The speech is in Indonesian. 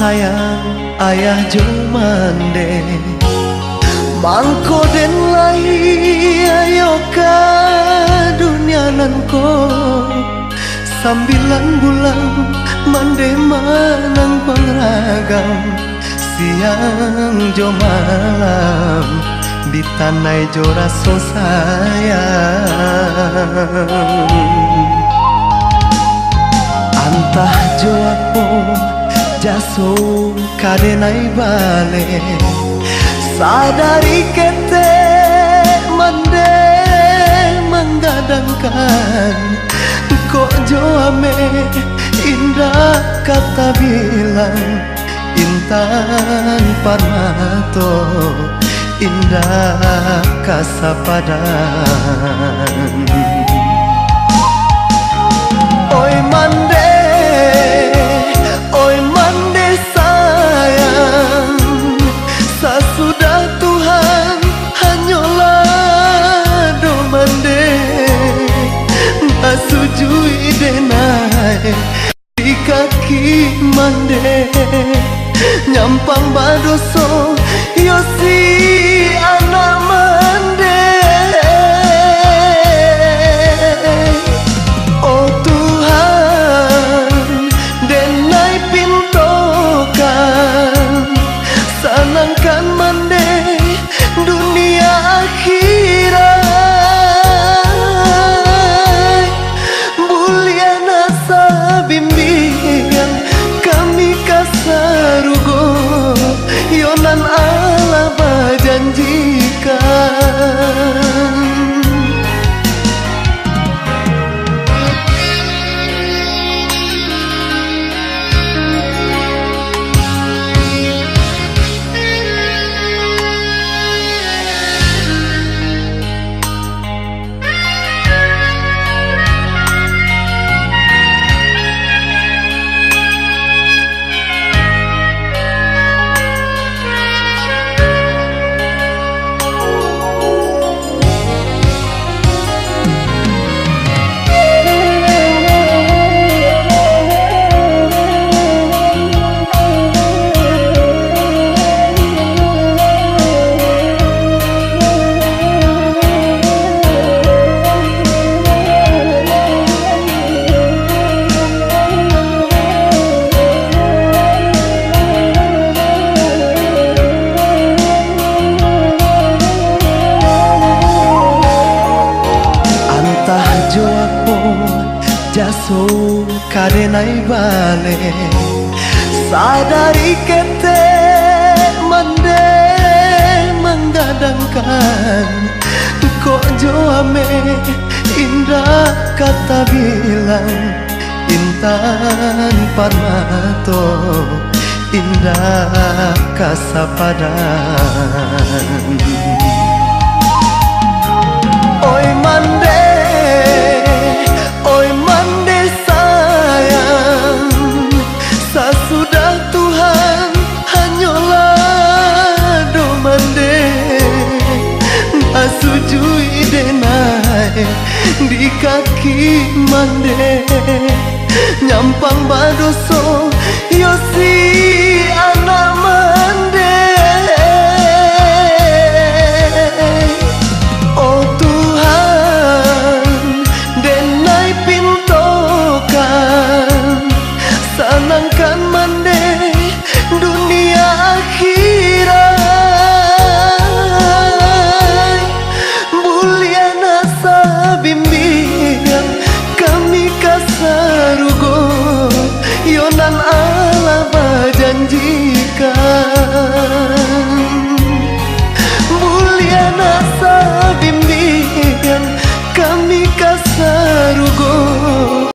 sayang ayah jo mandeh Mangko denai ayo ka dunia nangko Sambilan bulan mandeh manangguang ragam Siang jo malam di tanai jo raso sayang Antah jo aku jaso denai baleh Sadari ketek manggadangkan kok jo ameh indak tabilang Intan parmato indak sapadan oi mandeh sayang sesudah Tuhan hanyalah do mandeh asujui denai di kaki mandeh nyampang badoso yosi anak mandeh oh Tuhan denai pintokan sanangkan mandeh dunia akhirat bulian asa bimbingan kami kasarugo yonan Allah berjanjikan jaso denai baleh Sadari ketek manggadangkan kok jo ameh indak tabilang Intan parmato indak sapadan oi mandeh sayang sesudah Tuhan hanyalah do mandeh asujui denai di kaki mandeh nyampang badoso